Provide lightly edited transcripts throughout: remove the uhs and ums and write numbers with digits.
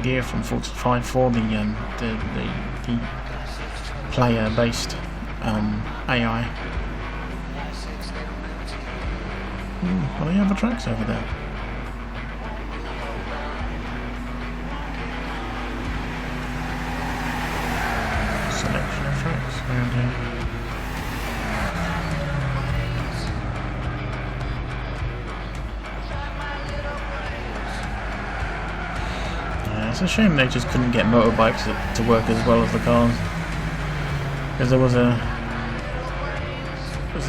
idea from 45 for the player-based AI. Are there other tracks over there? Selection of tracks around here. Yeah, it's a shame they just couldn't get motorbikes to work as well as the cars. Because there was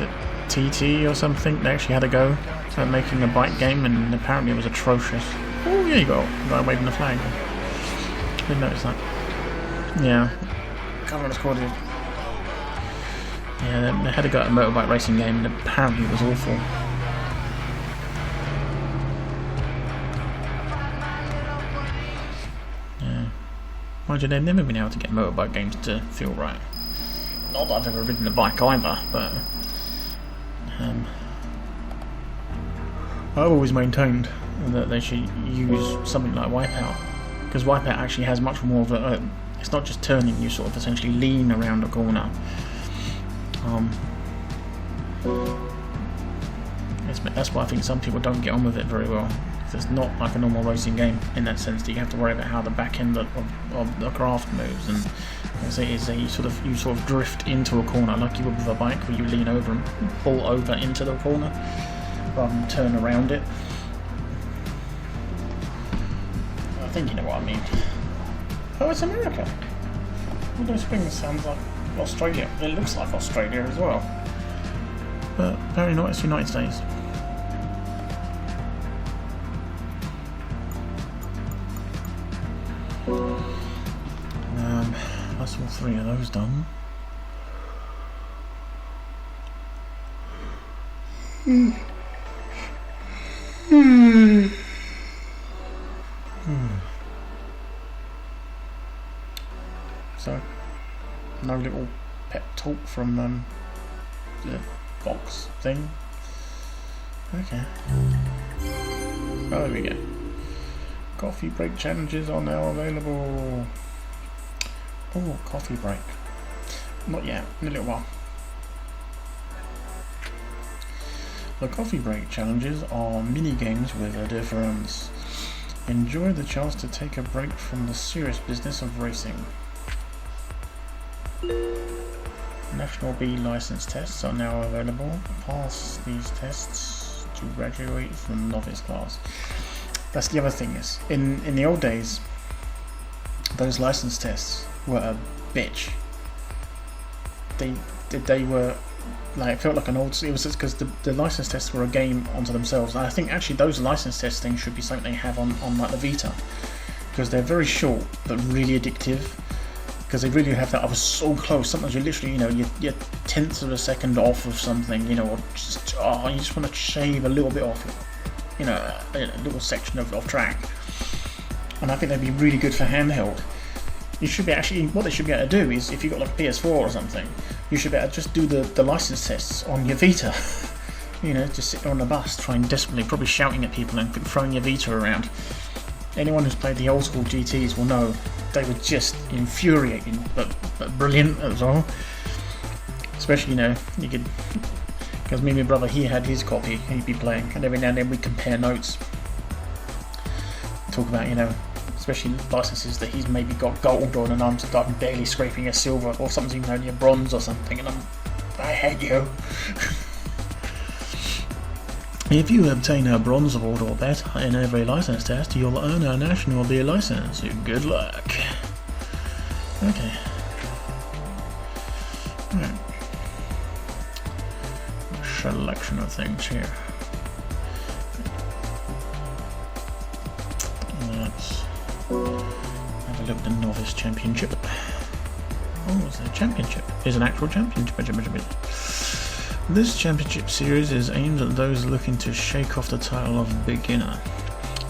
it TT or something? They actually had a go at making a bike game, and apparently it was atrocious. Oh, yeah, you got a guy waving the flag. Didn't notice that. Yeah, can't remember what it's called. Yeah, they had a go at a motorbike racing game, and apparently it was awful. Yeah, mind you, they've never been able to get motorbike games to feel right. Not that I've ever ridden a bike either, but I've always maintained that they should use something like Wipeout, because Wipeout actually has much more of a. It's not just turning; you sort of essentially lean around a corner. That's why I think some people don't get on with it very well. It's not like a normal racing game in that sense that you have to worry about how the back end of the craft moves, and as it is, you sort of drift into a corner like you would with a bike, where you lean over and pull over into the corner rather than turn around it. I think you know what I mean. Oh, it's America. Willow Springs sounds like Australia. It looks like Australia as well, but apparently not. It's United States. That's all three of those done. So, no little pep talk from the box thing. Okay. Oh, there we go. Coffee break challenges are now available. Oh, coffee break. Not yet, in a little while. The coffee break challenges are mini games with a difference. Enjoy the chance to take a break from the serious business of racing. National B license tests are now available. Pass these tests to graduate from novice class. That's the other thing is, in the old days, those license tests were a bitch. They were like, it felt like an old. It was just because the license tests were a game onto themselves. And I think actually those license test things should be something they have on like the Vita, because they're very short but really addictive. Because they really have that. I was so close. Sometimes you're literally, you're tenths of a second off of something, or just you just want to shave a little bit off, a little section of track. And I think they'd be really good for handheld. You should be actually, what they should be able to do is, if you've got like a PS4 or something, you should be able to just do the license tests on your Vita. Just sitting on the bus, trying desperately, probably shouting at people and throwing your Vita around. Anyone who's played the old school GTs will know they were just infuriating, but brilliant as well. Especially, you could, because me and my brother, he had his copy, he'd be playing, and every now and then we'd compare notes. Talk about, especially licenses that he's maybe got gold on, and I'm barely scraping a silver, or something's even only a bronze or something, and I hate you. If you obtain a bronze award or better in every license test, you'll earn a National B license. Good luck. Okay. Right. Selection of things here. Let's have a look at the Novice Championship. Oh, it's a championship. It's an actual championship. This championship series is aimed at those looking to shake off the title of beginner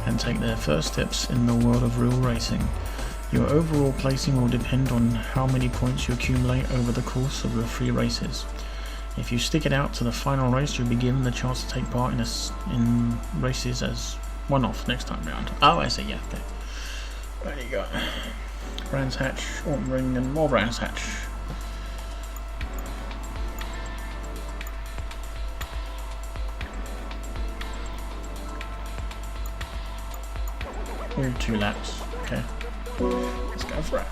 and take their first steps in the world of real racing. Your overall placing will depend on how many points you accumulate over the course of the 3 races. If you stick it out to the final race, you'll be given the chance to take part in races as one-off next time round. Oh, I see, yeah, okay. There you go. Brands Hatch, Autumn Ring, and more Brands Hatch. All 2 laps. Okay. Let's go for it.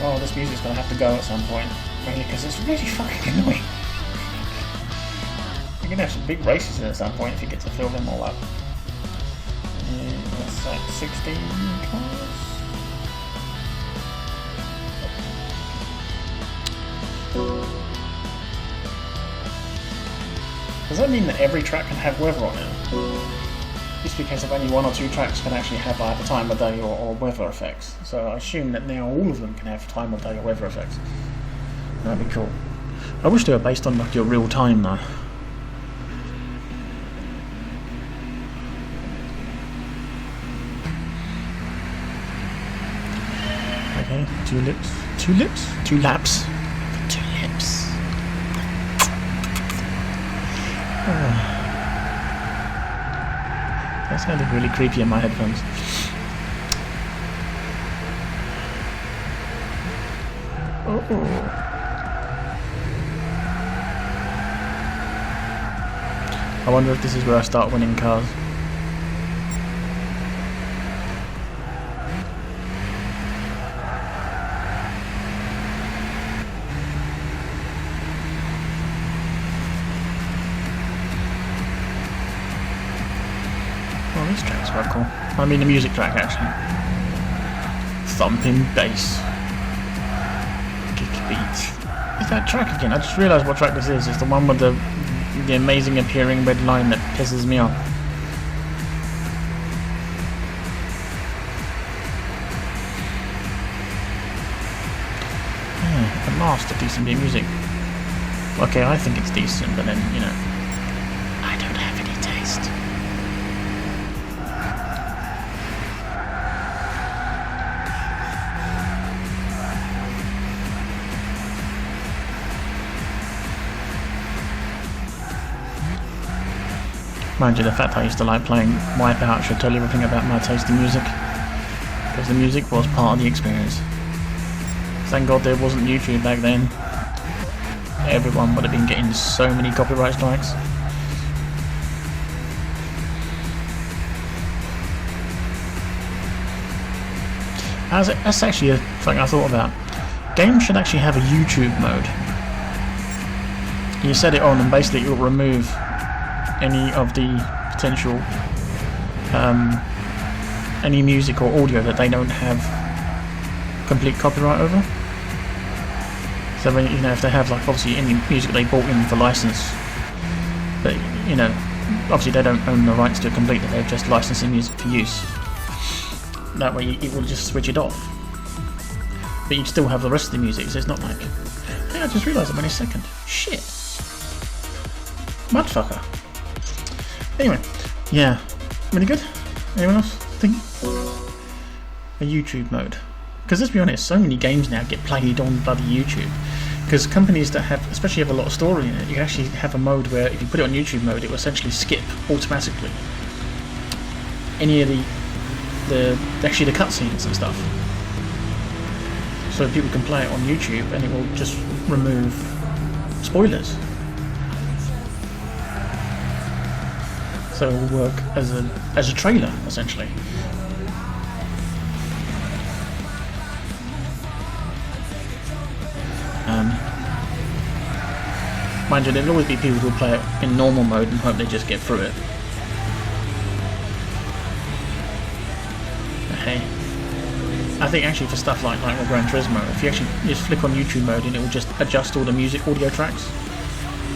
Oh, this music's gonna have to go at some point, mainly because it's really fucking annoying. You're gonna have some big races in at some point if you get to fill them all up. That's like 16 cars. Does that mean that every track can have weather on it? Just because of only 1 or 2 tracks can actually have either time of day or weather effects. So I assume that now all of them can have time of day or weather effects. That'd be cool. I wish they were based on like your real time though. Okay, 2 lips. 2 lips? 2 laps. 2 lips. That sounded really creepy in my headphones. I wonder if this is where I start winning cars. This track's quite cool. I mean the music track actually. Thumping bass. Kick beats. It's that track again. I just realised what track this is. It's the one with the amazing appearing red line that pisses me off. Yeah, at last a decent bit of music. Okay, I think it's decent, but then, you know, I don't have any taste. Mind you, the fact I used to like playing Wipeout should tell you everything about my taste in music. Because the music was part of the experience. Thank God there wasn't YouTube back then. Everyone would have been getting so many copyright strikes. That's actually something I thought about. Games should actually have a YouTube mode. You set it on and basically it will remove any of the potential any music or audio that they don't have complete copyright over. So when, you know, if they have like obviously any music they bought in for license, but you know, obviously they don't own the rights to it completely, they're just licensing music for use. That way it will just switch it off. But you still have the rest of the music, so it's not like, hey, I just realised I'm only second. Shit. Motherfucker. Anyway, yeah, really good. Anyone else think? A YouTube mode. Because let's be honest, so many games now get played on bloody YouTube. Because companies that have, especially have a lot of story in it, you can actually have a mode where if you put it on YouTube mode, it will essentially skip automatically any of actually the cutscenes and stuff. So people can play it on YouTube and it will just remove spoilers. So it will work as a trailer, essentially. Mind you, there'll always be people who will play it in normal mode and hope they just get through it. But hey, I think actually for stuff like with Gran Turismo, if you actually just flick on YouTube mode and it will just adjust all the audio tracks.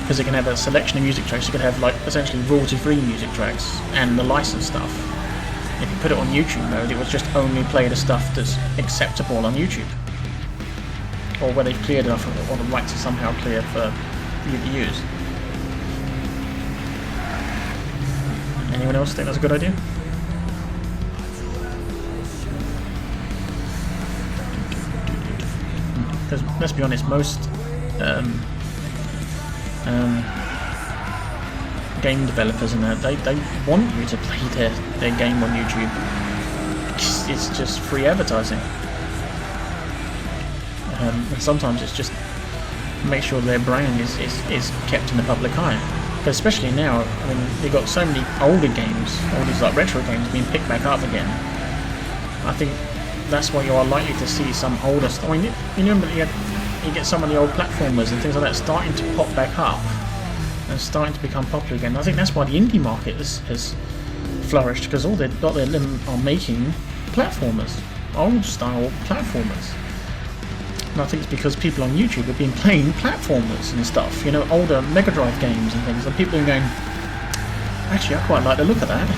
Because it can have a selection of music tracks, you can have like essentially royalty-free music tracks and the licensed stuff. If you put it on YouTube mode, it will just only play the stuff that's acceptable on YouTube. Or where they've cleared enough of it, or the rights are somehow clear for you to use. Anyone else think that's a good idea? because let's be honest, most game developers and that they want you to play their game on YouTube. It's just free advertising, and sometimes it's just make sure their brand is kept in the public eye. But especially now, I mean, they've got so many older games, all these like retro games being picked back up again. I think that's why you are likely to see some older stuff. I mean, you get some of the old platformers and things like that starting to pop back up and starting to become popular again. I think that's why the indie market has flourished, because all they've got them are making platformers, old style platformers. And I think it's because people on YouTube have been playing platformers and stuff, you know, older Mega Drive games and things, and people are going, actually, I quite like the look of that.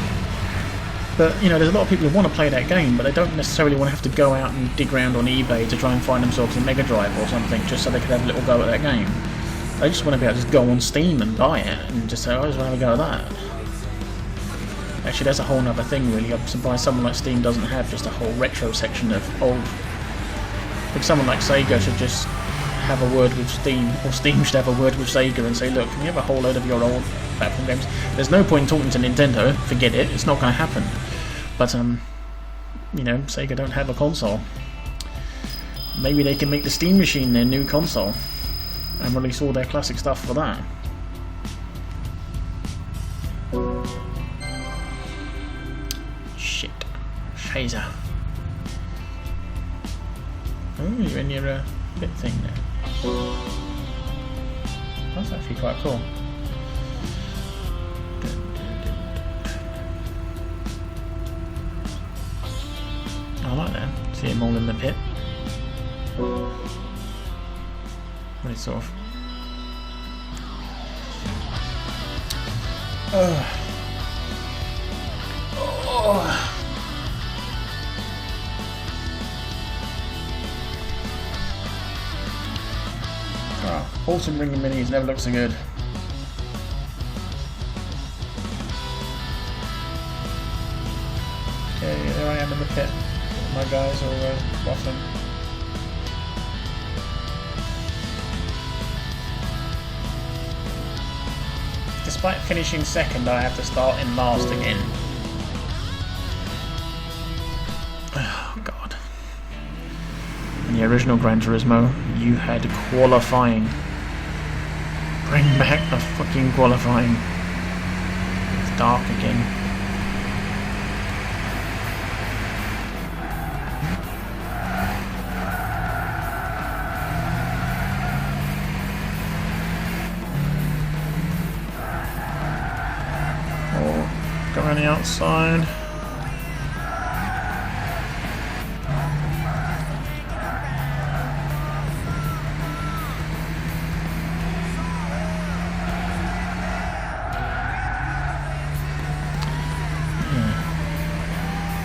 But, you know, there's a lot of people who want to play that game, but they don't necessarily want to have to go out and dig around on eBay to try and find themselves a Mega Drive or something just so they could have a little go at that game. They just want to be able to just go on Steam and buy it and just say, oh, I just want to have a go at that. Actually, that's a whole other thing, really. I'm surprised someone like Steam doesn't have just a whole retro section of old. I think someone like Sega should just have a word with Steam, or Steam should have a word with Sega and say, look, can you have a whole load of your old platform games? There's no point talking to Nintendo, forget it, it's not going to happen. But, you know, Sega don't have a console. Maybe they can make the Steam Machine their new console and release all their classic stuff for that. Shit. Scheiße. Oh, you're in your bit thing now. That's actually quite cool. I like that. See him all in the pit. Really sort of. Autumn ringing minis never look so good. Okay, there I am in the pit. My guys are waffling. Despite finishing second, I have to start in last again. Oh god. In the original Gran Turismo, you had qualifying. Bring back the fucking qualifying. It's dark again. Oh, go around the outside.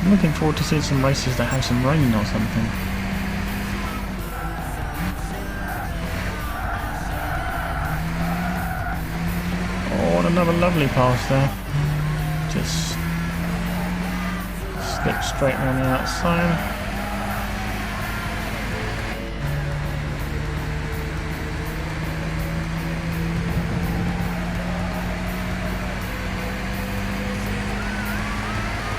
I'm looking forward to seeing some races that have some rain or something. Oh, and another lovely pass there. Just slip straight around the outside.